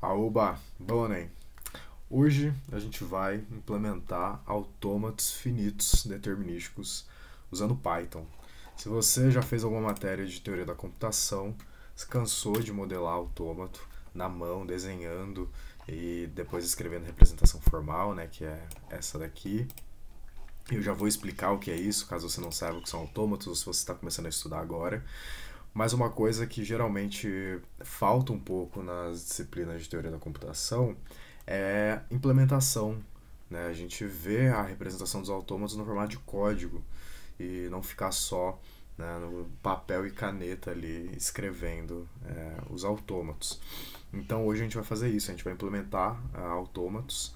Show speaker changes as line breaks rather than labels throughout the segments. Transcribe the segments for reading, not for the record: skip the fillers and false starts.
Aoba, Bonem. Hoje a gente vai implementar autômatos finitos determinísticos usando Python. Se você já fez alguma matéria de teoria da computação, se cansou de modelar autômato na mão, desenhando e depois escrevendo representação formal, né, que é essa daqui. Eu já vou explicar o que é isso, caso você não saiba o que são autômatos, ou se você está começando a estudar agora. Mas uma coisa que geralmente falta um pouco nas disciplinas de teoria da computação é implementação, né? A gente vê a representação dos autômatos no formato de código e não ficar só, né, no papel e caneta ali escrevendo os autômatos. Então hoje a gente vai fazer isso, a gente vai implementar autômatos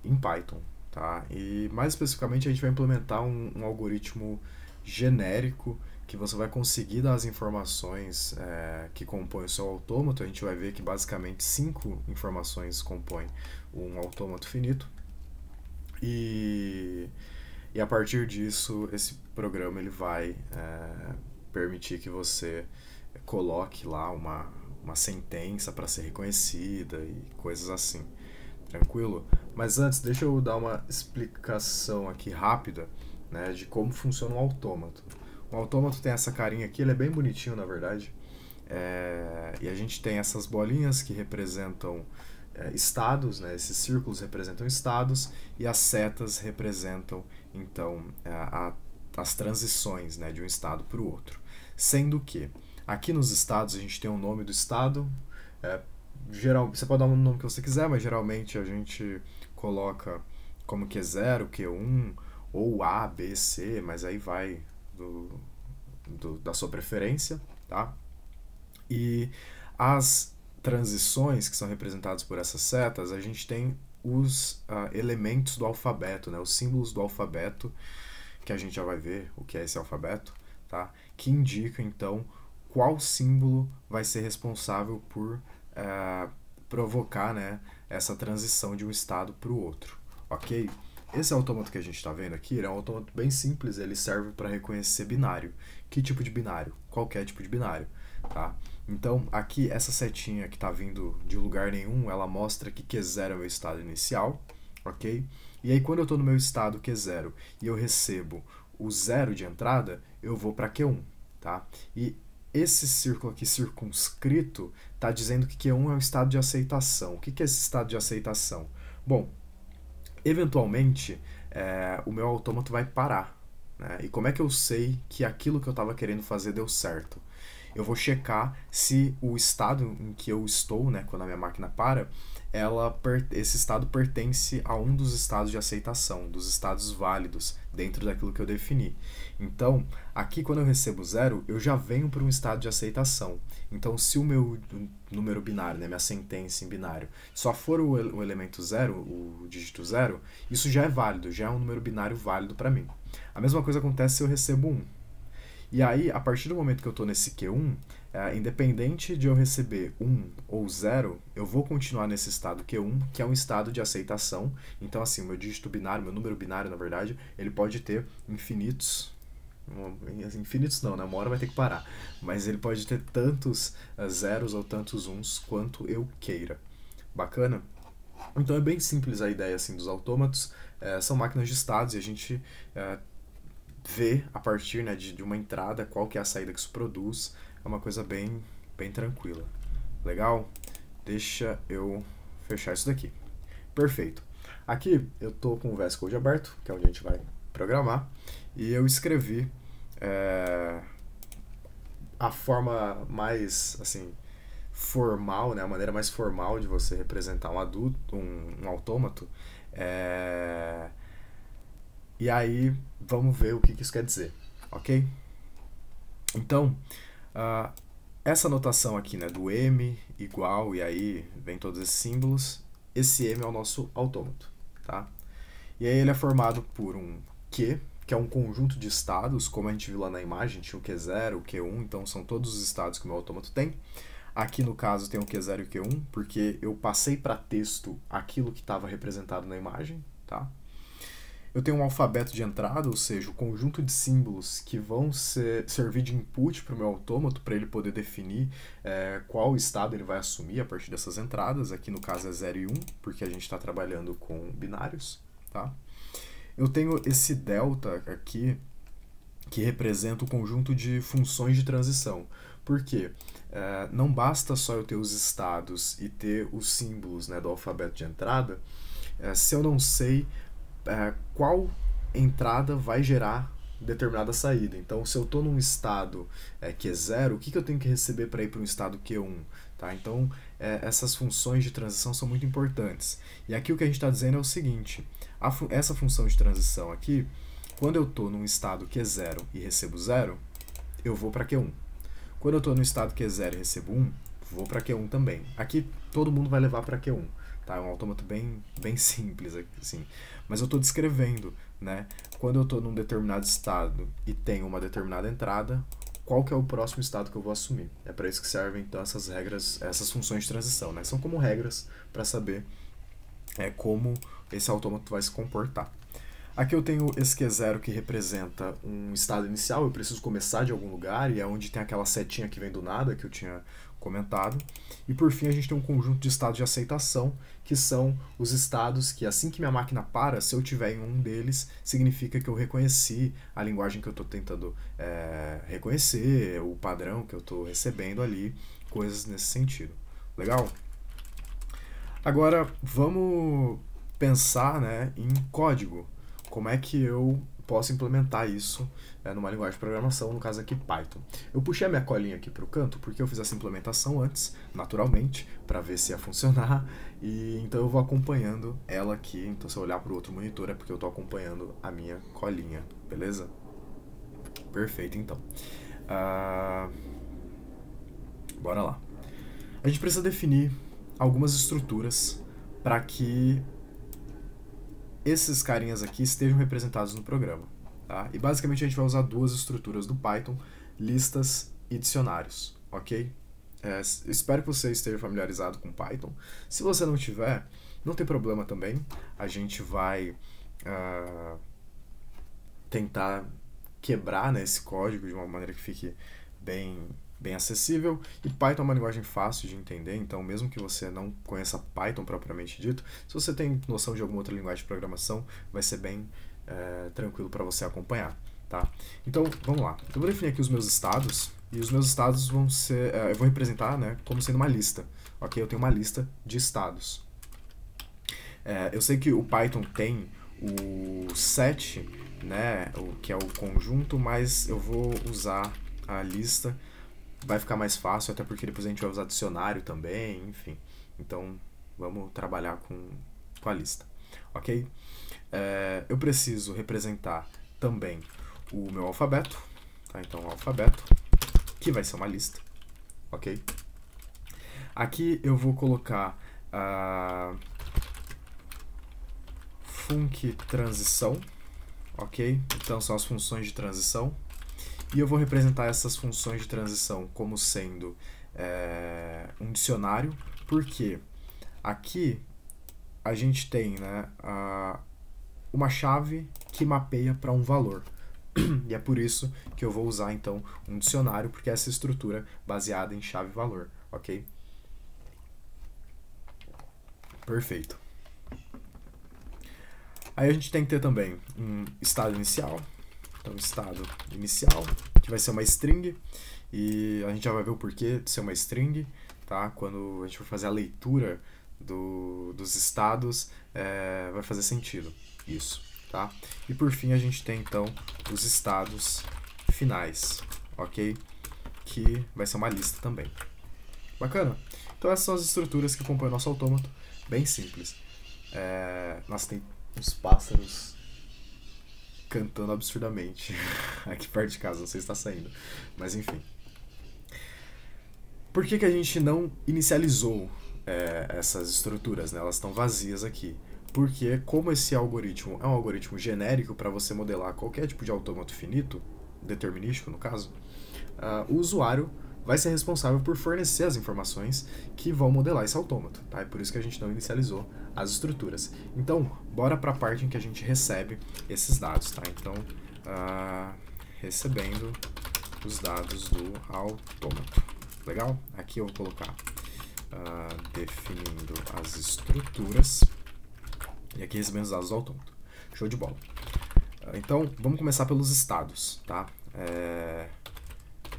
em Python, tá? E mais especificamente a gente vai implementar um algoritmo genérico que você vai conseguir dar as informações que compõem o seu autômato. A gente vai ver que basicamente 5 informações compõem um autômato finito. E, e a partir disso, esse programa ele vai permitir que você coloque lá uma sentença para ser reconhecida e coisas assim. Tranquilo? Mas antes, deixa eu dar uma explicação aqui rápida, né, de como funciona um autômato. Um autômato tem essa carinha aqui, ele é bem bonitinho na verdade. E a gente tem essas bolinhas que representam estados, né, esses círculos representam estados e as setas representam então as transições, né, de um estado para o outro. Sendo que aqui nos estados a gente tem o nome do estado, você pode dar o nome que você quiser, mas geralmente a gente coloca como Q0, Q1 ou A, B, C, mas aí vai da sua preferência, tá? E as transições que são representadas por essas setas, a gente tem os elementos do alfabeto, né? Os símbolos do alfabeto, que a gente já vai ver o que é esse alfabeto, tá? Que indica então qual símbolo vai ser responsável por provocar, né, essa transição de um estado para o outro, ok? Esse autômato que a gente está vendo aqui é um autômato bem simples, ele serve para reconhecer binário. Que tipo de binário? Qualquer tipo de binário, tá? Então, aqui, essa setinha que está vindo de lugar nenhum, ela mostra que Q0 é o meu estado inicial, ok? E aí, quando eu estou no meu estado Q0 e eu recebo o zero de entrada, eu vou para Q1, tá? E esse círculo aqui circunscrito está dizendo que Q1 é um estado de aceitação. O que é esse estado de aceitação? Bom, eventualmente o meu autômato vai parar, né? E como é que eu sei que aquilo que eu estava querendo fazer deu certo? Eu vou checar se o estado em que eu estou, né, quando a minha máquina para, esse estado pertence a um dos estados de aceitação, dos estados válidos dentro daquilo que eu defini. Então, aqui quando eu recebo zero, eu já venho para um estado de aceitação. Então, se o meu número binário, né, minha sentença em binário, só for o elemento zero, o dígito zero, isso já é válido, já é um número binário válido para mim. A mesma coisa acontece se eu recebo 1. E aí, a partir do momento que eu estou nesse Q1, independente de eu receber 1 ou 0, eu vou continuar nesse estado Q1, que é um estado de aceitação. Então, assim, o meu dígito binário, meu número binário, na verdade, ele pode ter infinitos. Infinitos não, né? Uma hora vai ter que parar. Mas ele pode ter tantos zeros ou tantos uns quanto eu queira. Bacana? Então é bem simples a ideia assim, dos autômatos. São máquinas de estados e a gente ver a partir, né, de uma entrada qual que é a saída que isso produz. É uma coisa bem tranquila. Legal? Deixa eu fechar isso daqui. Perfeito. Aqui eu estou com o VS Code aberto, que é onde a gente vai programar, e eu escrevi a forma mais assim formal, né, a maneira mais formal de você representar um adulto, um autômato. E aí, vamos ver o que isso quer dizer, ok? Então, essa notação aqui, né, do M igual, e aí vem todos esses símbolos, esse M é o nosso autômato, tá? E aí ele é formado por um Q, que é um conjunto de estados, como a gente viu lá na imagem, tinha o Q0, o Q1, então são todos os estados que o meu autômato tem. Aqui no caso tem o Q0 e o Q1, porque eu passei para texto aquilo que estava representado na imagem, tá? Eu tenho um alfabeto de entrada, ou seja, o conjunto de símbolos que vão servir de input para o meu autômato, para ele poder definir qual estado ele vai assumir a partir dessas entradas. Aqui no caso é 0 e 1, porque a gente está trabalhando com binários. Tá? Eu tenho esse delta aqui, que representa o conjunto de funções de transição. Por quê? Não basta só eu ter os estados e ter os símbolos, né, do alfabeto de entrada, se eu não sei qual entrada vai gerar determinada saída. Então, se eu estou num estado que é 0, o que eu tenho que receber para ir para um estado Q1? Tá? Então, essas funções de transição são muito importantes. E aqui o que a gente está dizendo é o seguinte, essa função de transição aqui, quando eu estou num estado Q0 e recebo 0, eu vou para Q1. Quando eu estou no estado Q0 e recebo 1, vou para Q1 também. Aqui todo mundo vai levar para Q1. Tá? É um autômato bem simples, assim. Mas eu estou descrevendo, né? Quando eu estou num determinado estado e tenho uma determinada entrada, qual que é o próximo estado que eu vou assumir? É para isso que servem então essas regras, essas funções de transição, né? São como regras para saber como esse autômato vai se comportar. Aqui eu tenho esse Q0 que representa um estado inicial, eu preciso começar de algum lugar, e é onde tem aquela setinha que vem do nada, que eu tinha comentado. E por fim a gente tem um conjunto de estados de aceitação, que são os estados que assim que minha máquina para, se eu tiver em um deles, significa que eu reconheci a linguagem que eu estou tentando reconhecer, o padrão que eu estou recebendo ali, coisas nesse sentido. Legal? Agora vamos pensar, né, em código. Como é que eu posso implementar isso numa linguagem de programação, no caso aqui Python. Eu puxei a minha colinha aqui para o canto porque eu fiz essa implementação antes, naturalmente, para ver se ia funcionar, e então eu vou acompanhando ela aqui. Então se eu olhar para o outro monitor é porque eu estou acompanhando a minha colinha, beleza? Perfeito, então. Bora lá. A gente precisa definir algumas estruturas para que esses carinhas aqui estejam representados no programa. Tá? E basicamente a gente vai usar duas estruturas do Python, listas e dicionários, ok? Espero que você esteja familiarizado com Python. Se você não tiver, não tem problema também. A gente vai tentar quebrar, né, esse código de uma maneira que fique bem acessível, e Python é uma linguagem fácil de entender, então mesmo que você não conheça Python propriamente dito, se você tem noção de alguma outra linguagem de programação, vai ser bem tranquilo para você acompanhar. Tá? Então, vamos lá. Eu vou definir aqui os meus estados, e os meus estados vão ser, eu vou representar, né, como sendo uma lista. Ok? Eu tenho uma lista de estados. Eu sei que o Python tem o set, né, que é o conjunto, mas eu vou usar a lista. Vai ficar mais fácil, até porque depois a gente vai usar dicionário também, enfim. Então, vamos trabalhar com a lista, ok? Eu preciso representar também o meu alfabeto, tá? Então, o alfabeto, que vai ser uma lista, ok? Aqui eu vou colocar a func transição, ok? Então, são as funções de transição. E eu vou representar essas funções de transição como sendo um dicionário, porque aqui a gente tem, né, uma chave que mapeia para um valor. E é por isso que eu vou usar, então, um dicionário, porque é essa estrutura baseada em chave-valor, ok? Perfeito. Aí a gente tem que ter também um estado inicial. Então, estado inicial, que vai ser uma string, e a gente já vai ver o porquê de ser uma string, tá? Quando a gente for fazer a leitura dos estados, vai fazer sentido isso, tá? E por fim a gente tem então os estados finais, ok? Que vai ser uma lista também. Bacana? Então essas são as estruturas que compõem o nosso autômato, bem simples. Nossa, tem uns pássaros cantando absurdamente aqui perto de casa, não sei se está saindo, mas enfim. Por que a gente não inicializou essas estruturas, né? Elas estão vazias aqui? Porque como esse algoritmo é um algoritmo genérico para você modelar qualquer tipo de autômato finito, determinístico no caso, o usuário vai ser responsável por fornecer as informações que vão modelar esse autômato, tá? É por isso que a gente não inicializou as estruturas. Então, bora para a parte em que a gente recebe esses dados, tá? Então, recebendo os dados do autômato. Legal? Aqui eu vou colocar definindo as estruturas e aqui recebendo os dados do autômato. Show de bola. Então, vamos começar pelos estados, tá?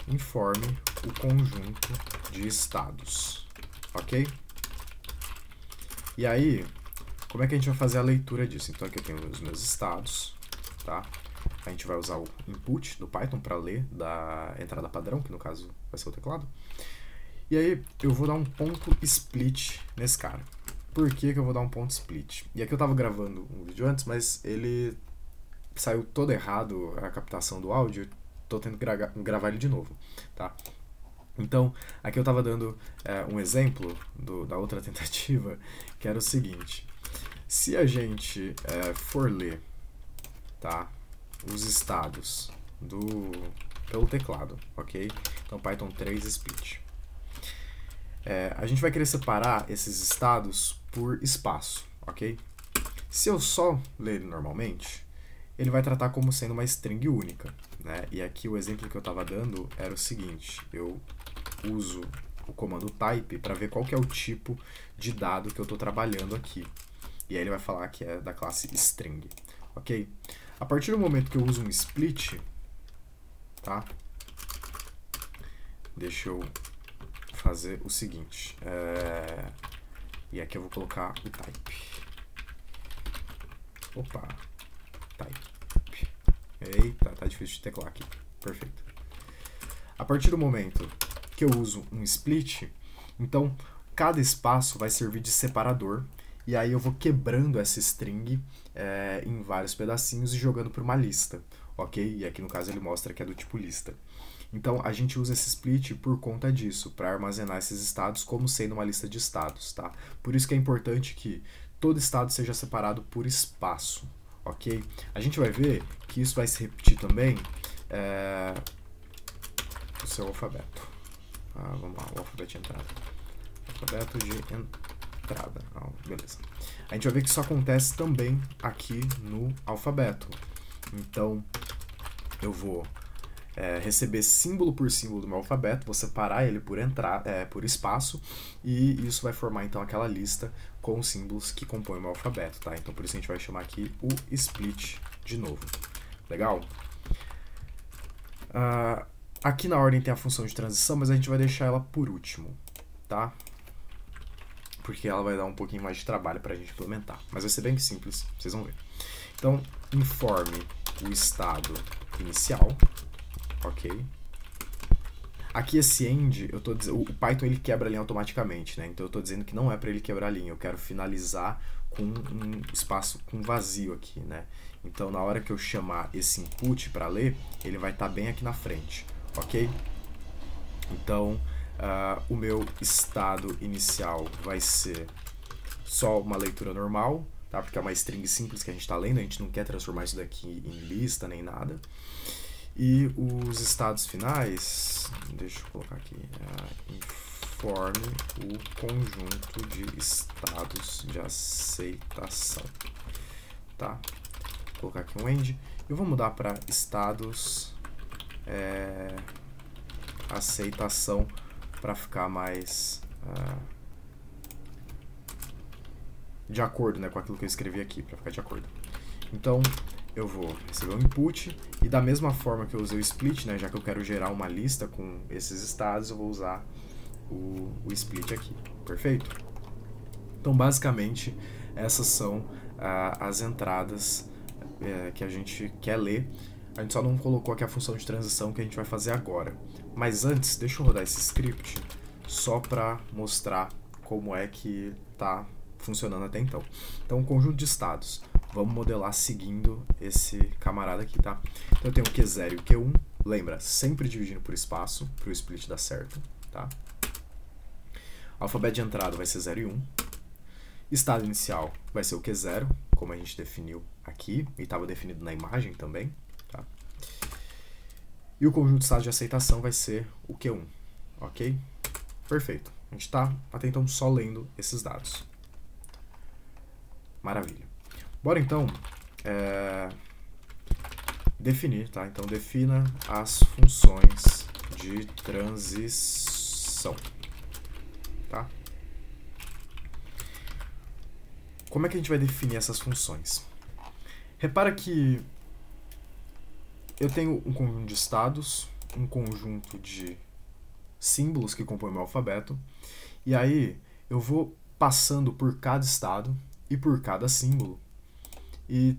Informe o conjunto de estados, ok? E aí, como é que a gente vai fazer a leitura disso? Então aqui eu tenho os meus estados, tá? A gente vai usar o input do Python para ler da entrada padrão, que no caso vai ser o teclado. E aí eu vou dar um ponto split nesse cara. Por que que eu vou dar um ponto split? E aqui eu estava gravando um vídeo antes, mas ele saiu todo errado a captação do áudio. Estou tendo que gravar ele de novo, tá? Então, aqui eu estava dando um exemplo da outra tentativa, que era o seguinte. Se a gente for ler, tá, os estados pelo teclado, ok? Então, Python 3 split. A gente vai querer separar esses estados por espaço, ok? Se eu só ler ele normalmente, ele vai tratar como sendo uma string única, né? E aqui o exemplo que eu estava dando era o seguinte, eu uso o comando type para ver qual que é o tipo de dado que eu estou trabalhando aqui. E aí ele vai falar que é da classe string, ok? A partir do momento que eu uso um split, tá? Deixa eu fazer o seguinte, e aqui eu vou colocar o type. Opa, type. Eita, tá difícil de teclar aqui. Perfeito. A partir do momento que eu uso um split, então cada espaço vai servir de separador, e aí eu vou quebrando essa string em vários pedacinhos e jogando por uma lista, ok? E aqui no caso ele mostra que é do tipo lista. Então a gente usa esse split por conta disso, para armazenar esses estados como sendo uma lista de estados, tá? Por isso que é importante que todo estado seja separado por espaço, ok? A gente vai ver que isso vai se repetir também no seu alfabeto. Vamos lá, o alfabeto de entrada. Alfabeto de entrada. Beleza. A gente vai ver que isso acontece também aqui no alfabeto. Então, eu vou receber símbolo por símbolo do meu alfabeto, vou separar ele por espaço, e isso vai formar então aquela lista com os símbolos que compõem o meu alfabeto, tá? Então por isso a gente vai chamar aqui o split de novo. Legal? Aqui na ordem tem a função de transição, mas a gente vai deixar ela por último, tá? Porque ela vai dar um pouquinho mais de trabalho para a gente implementar. Mas vai ser bem simples, vocês vão ver. Então, informe o estado inicial, ok? Aqui esse end, o Python ele quebra a linha automaticamente, né? Então eu estou dizendo que não é para ele quebrar a linha, eu quero finalizar com um espaço com vazio aqui, né? Então na hora que eu chamar esse input para ler, ele vai estar bem aqui na frente, ok? Então o meu estado inicial vai ser só uma leitura normal, tá? Porque é uma string simples que a gente está lendo, a gente não quer transformar isso daqui em lista nem nada. E os estados finais, deixa eu colocar aqui, informe o conjunto de estados de aceitação, tá? Vou colocar aqui um end, eu vou mudar para estados aceitação para ficar mais de acordo, né, com aquilo que eu escrevi aqui, para ficar de acordo. Então, eu vou receber um input e da mesma forma que eu usei o split, né, já que eu quero gerar uma lista com esses estados, eu vou usar o split aqui, perfeito? Então, basicamente, essas são as entradas que a gente quer ler. A gente só não colocou aqui a função de transição que a gente vai fazer agora. Mas antes, deixa eu rodar esse script só para mostrar como é que está funcionando até então. Então, um conjunto de estados. Vamos modelar seguindo esse camarada aqui, tá? Então eu tenho o Q0 e o Q1. Lembra, sempre dividindo por espaço, para o split dar certo, tá? Alfabeto de entrada vai ser 0 e 1. Estado inicial vai ser o Q0, como a gente definiu aqui, e estava definido na imagem também, tá? E o conjunto de estados de aceitação vai ser o Q1, ok? Perfeito. A gente está até então só lendo esses dados. Maravilha. Bora então definir, tá? Então defina as funções de transição, tá? Como é que a gente vai definir essas funções? Repara que eu tenho um conjunto de estados, um conjunto de símbolos que compõem o meu alfabeto, e aí eu vou passando por cada estado e por cada símbolo e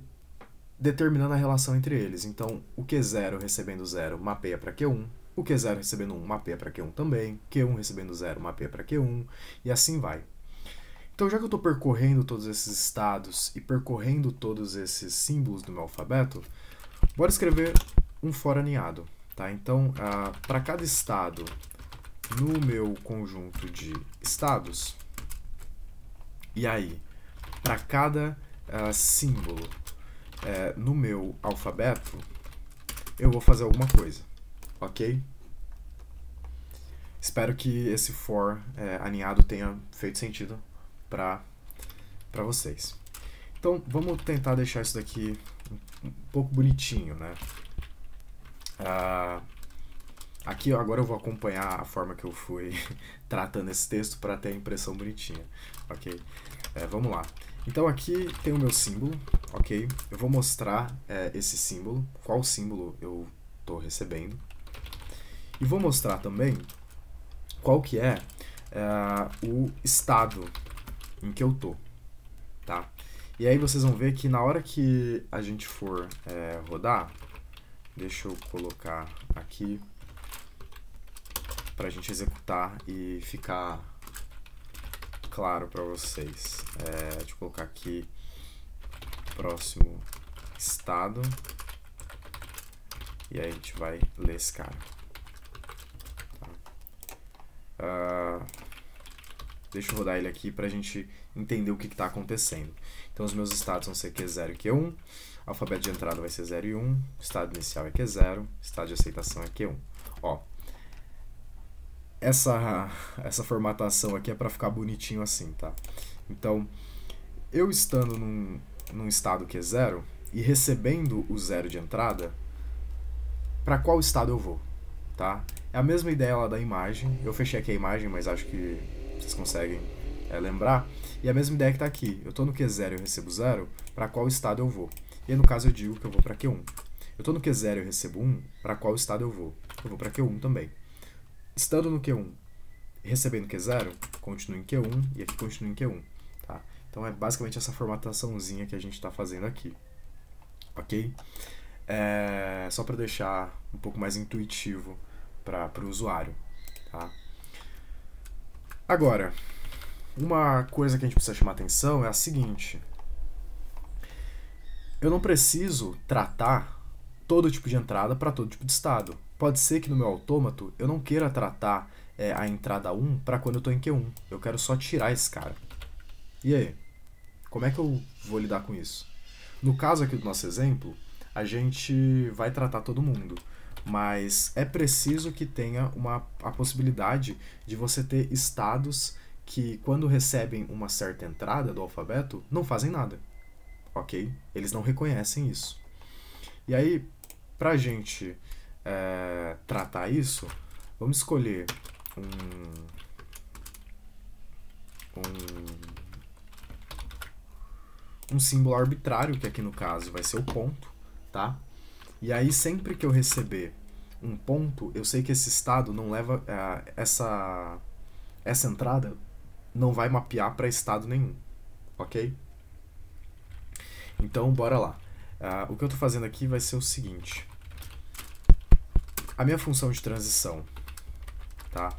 determinando a relação entre eles. Então, o Q0 recebendo 0 mapeia para Q1, o Q0 recebendo 1 mapeia para Q1 também, Q1 recebendo 0 mapeia para Q1, e assim vai. Então, já que eu estou percorrendo todos esses estados e percorrendo todos esses símbolos do meu alfabeto, bora escrever um for aninhado, tá? Então, para cada estado no meu conjunto de estados, e aí, para cada símbolo no meu alfabeto, eu vou fazer alguma coisa, ok? Espero que esse for aninhado tenha feito sentido para vocês. Então, vamos tentar deixar isso daqui um pouco bonitinho, né? Aqui agora eu vou acompanhar a forma que eu fui tratando esse texto para ter a impressão bonitinha, ok? Vamos lá. Então aqui tem o meu símbolo, ok? Eu vou mostrar esse símbolo, qual símbolo eu estou recebendo. E vou mostrar também qual que é o estado em que eu tô, tá? E aí vocês vão ver que na hora que a gente for rodar, deixa eu colocar aqui pra gente executar e ficar claro para vocês. Deixa eu colocar aqui próximo estado e aí a gente vai ler esse cara. Tá? Deixa eu rodar ele aqui pra gente entender o que está acontecendo. Então os meus estados vão ser Q0 e Q1, alfabeto de entrada vai ser 0 e 1, estado inicial é Q0, estado de aceitação é Q1. Ó, essa formatação aqui é para ficar bonitinho assim, tá? Então, eu estando num estado Q0 e recebendo o 0 de entrada, para qual estado eu vou, tá? É a mesma ideia lá da imagem, eu fechei aqui a imagem, mas acho que vocês conseguem lembrar, e a mesma ideia que está aqui, eu estou no Q0 e eu recebo 0, para qual estado eu vou? E aí, no caso eu digo que eu vou para Q1. Eu estou no Q0 e eu recebo 1, para qual estado eu vou? Eu vou para Q1 também. Estando no Q1 e recebendo Q0, continuo em Q1 e aqui continuo em Q1. Tá? Então é basicamente essa formataçãozinha que a gente está fazendo aqui. Ok? Só para deixar um pouco mais intuitivo para o usuário. Tá? Agora, uma coisa que a gente precisa chamar atenção é a seguinte. Eu não preciso tratar todo tipo de entrada para todo tipo de estado. Pode ser que no meu autômato eu não queira tratar a entrada 1 para quando eu estou em Q1. Eu quero só tirar esse cara. E aí? Como é que eu vou lidar com isso? No caso aqui do nosso exemplo, a gente vai tratar todo mundo. Mas é preciso que tenha a possibilidade de você ter estados que, quando recebem uma certa entrada do alfabeto, não fazem nada. Ok? Eles não reconhecem isso. E aí, pra gente tratar isso, vamos escolher um símbolo arbitrário, que aqui no caso vai ser o ponto, tá? E aí, sempre que eu receber um ponto, eu sei que esse estado não leva essa entrada não vai mapear para estado nenhum, ok? Então, bora lá. O que eu estou fazendo aqui vai ser o seguinte. A minha função de transição, tá?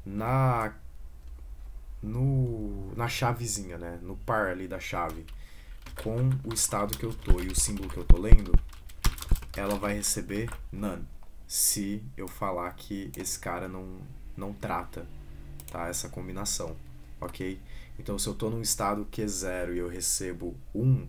Na chavezinha, né? No par ali da chave, com o estado que eu tô e o símbolo que eu tô lendo, ela vai receber none, se eu falar que esse cara não trata, tá? Essa combinação, ok? Então, se eu tô num estado Q0 e eu recebo 1,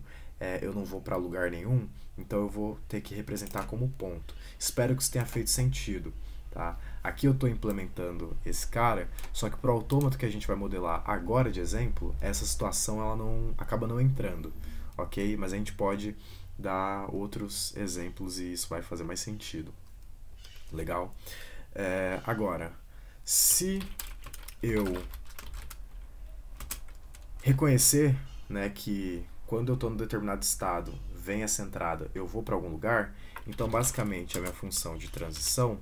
eu não vou para lugar nenhum, então eu vou ter que representar como ponto. Espero que isso tenha feito sentido, tá? aqui eu estou implementando esse cara, só que para o autômato que a gente vai modelar agora de exemplo, essa situação ela acaba não entrando, ok? Mas a gente pode dar outros exemplos e isso vai fazer mais sentido. Legal? Agora, se eu reconhecer, né, que quando eu estou em determinado estado, vem essa entrada, eu vou para algum lugar, então basicamente a minha função de transição,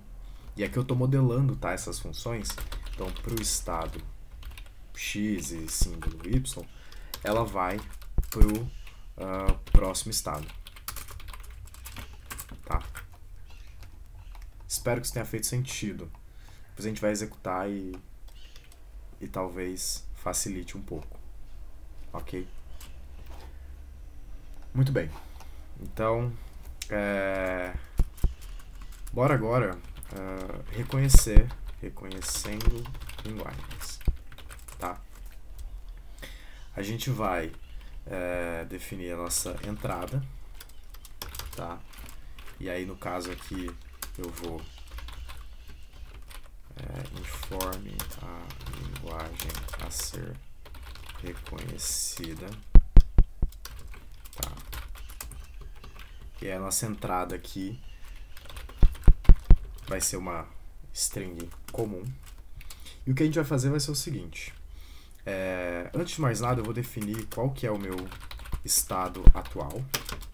e aqui eu estou modelando, tá, essas funções, então para o estado x e símbolo y, ela vai para o próximo estado. Tá? Espero que isso tenha feito sentido. Depois a gente vai executar e talvez facilite um pouco. Ok? Muito bem. Então, bora agora reconhecendo linguagens. Tá? A gente vai definir a nossa entrada. Tá? E aí, no caso aqui, eu vou informe a linguagem a ser reconhecida. Tá. E a nossa entrada aqui vai ser uma string comum. E o que a gente vai fazer vai ser o seguinte. Antes de mais nada, eu vou definir qual que é o meu estado atual,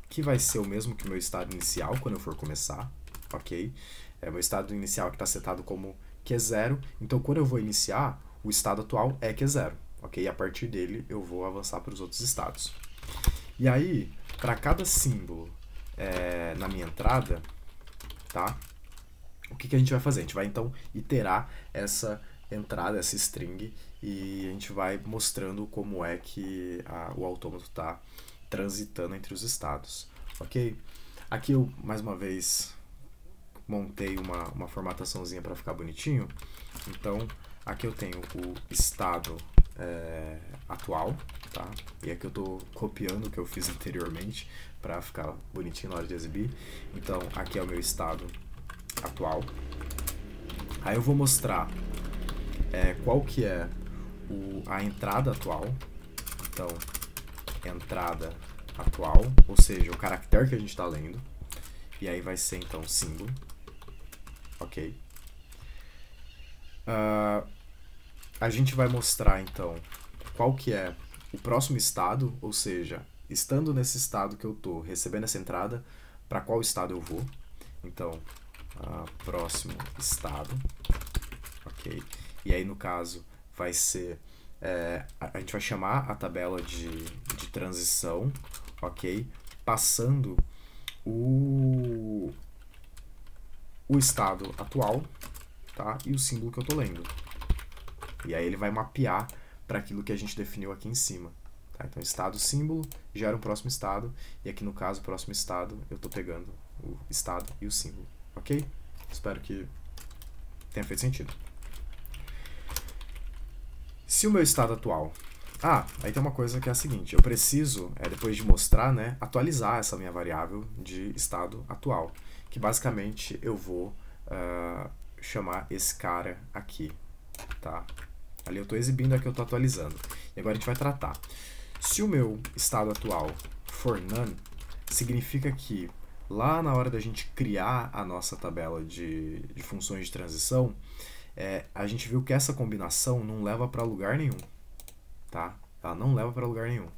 que vai ser o mesmo que o meu estado inicial quando eu for começar, ok? Meu estado inicial que está setado como Q0, então quando eu vou iniciar, o estado atual é Q0, ok? E a partir dele eu vou avançar para os outros estados. E aí, para cada símbolo na minha entrada, tá? O que a gente vai fazer? A gente vai então iterar essa entrada, essa string, e a gente vai mostrando como é que o autômato está transitando entre os estados, ok? Aqui eu, mais uma vez, montei uma formataçãozinha para ficar bonitinho. Então, aqui eu tenho o estado atual, tá? E aqui eu estou copiando o que eu fiz anteriormente para ficar bonitinho na hora de exibir. Então, aqui é o meu estado atual. Aí eu vou mostrar qual que é a entrada atual. Então, entrada atual, ou seja, o caractere que a gente está lendo. E aí vai ser, então, símbolo. Ok? A gente vai mostrar, então, qual que é o próximo estado, ou seja, estando nesse estado que eu estou recebendo essa entrada, para qual estado eu vou. Então, próximo estado. Ok? E aí, no caso, vai ser... a gente vai chamar a tabela de transição, ok? Passando o estado atual, tá? E o símbolo que eu estou lendo. E aí ele vai mapear para aquilo que a gente definiu aqui em cima. Tá? Então, estado, símbolo, gera um próximo estado. E aqui, no caso, o próximo estado, eu estou pegando o estado e o símbolo. Ok? Espero que tenha feito sentido. Se o meu estado atual... aí tem uma coisa que é a seguinte. Eu preciso, depois de mostrar, né, atualizar essa minha variável de estado atual. Que basicamente eu vou chamar esse cara aqui. Tá? Ali eu estou exibindo, aqui eu estou atualizando. E agora a gente vai tratar. Se o meu estado atual for none, significa que lá na hora da gente criar a nossa tabela de funções de transição, a gente viu que essa combinação não leva para lugar nenhum. Tá? Ela não leva para lugar nenhum.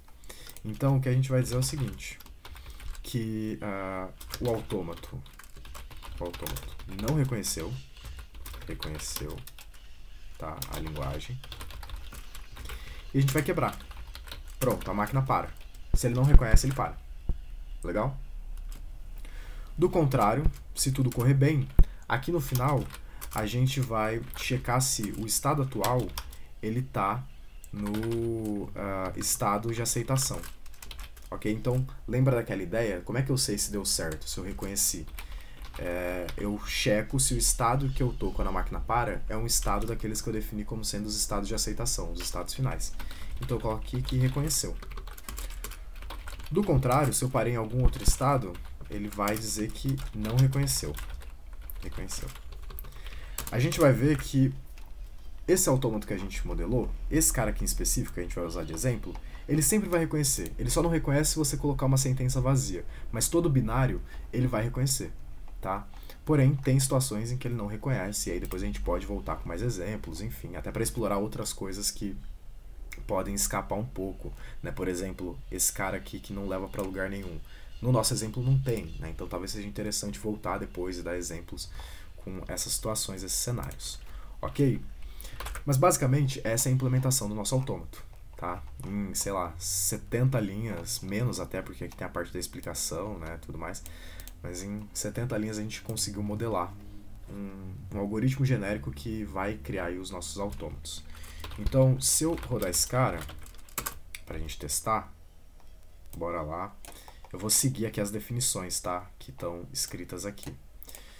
Então o que a gente vai dizer é o seguinte, que o autômato não reconheceu, tá, a linguagem, e a gente vai quebrar. Pronto, a máquina para. Se ele não reconhece, ele para. Legal? Do contrário, se tudo correr bem, aqui no final a gente vai checar se o estado atual ele está no estado de aceitação. Ok? Então, lembra daquela ideia? Como é que eu sei se deu certo, se eu reconheci? Eu checo se o estado que eu estou quando a máquina para é um estado daqueles que eu defini como sendo os estados de aceitação, os estados finais. Então eu coloco aqui que reconheceu. Do contrário, se eu parei em algum outro estado, ele vai dizer que não reconheceu. Reconheceu. a gente vai ver que esse autômato que a gente modelou, esse cara aqui em específico, que a gente vai usar de exemplo, ele sempre vai reconhecer. Ele só não reconhece se você colocar uma sentença vazia, mas todo binário ele vai reconhecer, tá? Porém, tem situações em que ele não reconhece, e aí depois a gente pode voltar com mais exemplos, enfim, até para explorar outras coisas que podem escapar um pouco, né? Por exemplo, esse cara aqui que não leva para lugar nenhum. No nosso exemplo não tem, né? Então talvez seja interessante voltar depois e dar exemplos com essas situações, esses cenários, ok? Mas basicamente essa é a implementação do nosso autômato, tá? Em, sei lá, 70 linhas, menos até porque aqui tem a parte da explicação, né, tudo mais, mas em 70 linhas a gente conseguiu modelar um algoritmo genérico que vai criar aí os nossos autômatos. Então, se eu rodar esse cara pra gente testar, bora lá, eu vou seguir aqui as definições, tá? Que estão escritas aqui.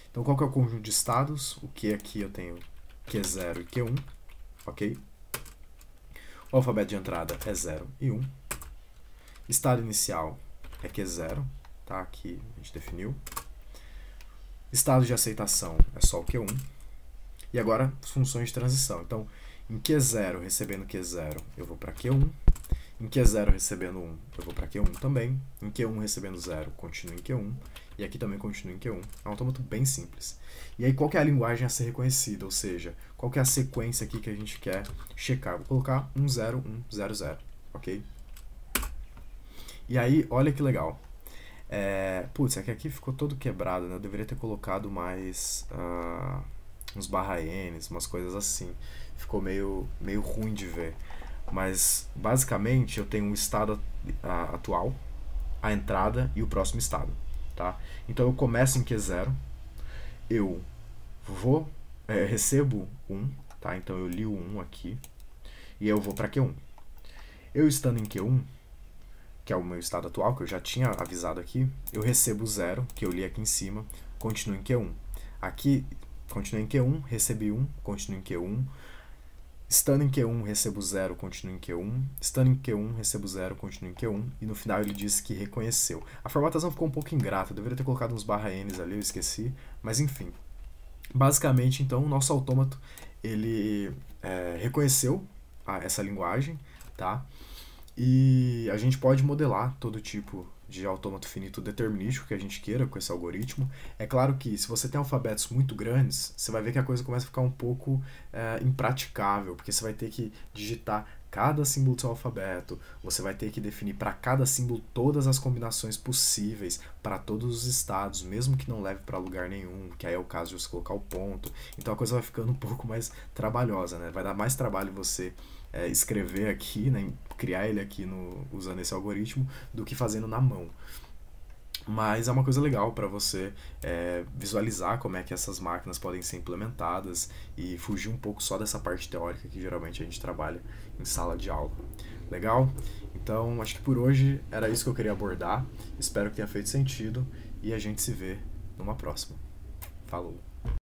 Então, qual que é o conjunto de estados? O que aqui eu tenho Q0 e Q1, ok? O alfabeto de entrada é 0 e 1. Estado inicial é Q0, tá? Aqui a gente definiu. Estado de aceitação é só o Q1. E agora, funções de transição. Então, em Q0 recebendo Q0, eu vou para Q1. Em Q0 recebendo 1, eu vou para Q1 também. Em Q1 recebendo 0, continuo em Q1. E aqui também continuo em Q1. É um autômato bem simples. E aí, qual que é a linguagem a ser reconhecida? Ou seja, qual que é a sequência aqui que a gente quer checar? Vou colocar 1, 0, 1, 0, 0. Ok? E aí, olha que legal. Putz, é que aqui ficou todo quebrado, né? Eu deveria ter colocado mais uns barra-Ns, umas coisas assim. Ficou meio ruim de ver. Mas, basicamente, eu tenho um estado atual, a entrada e o próximo estado, tá? Então, eu começo em Q0, eu recebo 1, tá? Então, eu li o 1 aqui, e eu vou para Q1. Eu estando em Q1, que é o meu estado atual, que eu já tinha avisado aqui, eu recebo 0, que eu li aqui em cima, continuo em Q1. Aqui, continuo em Q1, recebi 1, continuo em Q1. Estando em Q1, recebo 0, continuo em Q1. Estando em Q1, recebo 0, continuo em Q1. E no final ele disse que reconheceu. A formatação ficou um pouco ingrata, eu deveria ter colocado uns barra-Ns ali, eu esqueci. Mas enfim. Basicamente, então, o nosso autômato, ele reconheceu essa linguagem, tá? E a gente pode modelar todo tipo de autômato finito determinístico que a gente queira com esse algoritmo. É claro que se você tem alfabetos muito grandes, você vai ver que a coisa começa a ficar um pouco impraticável, porque você vai ter que digitar cada símbolo do seu alfabeto, você vai ter que definir para cada símbolo todas as combinações possíveis para todos os estados, mesmo que não leve para lugar nenhum, que aí é o caso de você colocar o ponto. Então a coisa vai ficando um pouco mais trabalhosa, né? Vai dar mais trabalho você escrever aqui, né, criar ele aqui usando esse algoritmo, do que fazendo na mão. Mas é uma coisa legal para você visualizar como é que essas máquinas podem ser implementadas e fugir um pouco só dessa parte teórica que geralmente a gente trabalha em sala de aula. Legal? Então, acho que por hoje era isso que eu queria abordar. Espero que tenha feito sentido e a gente se vê numa próxima. Falou!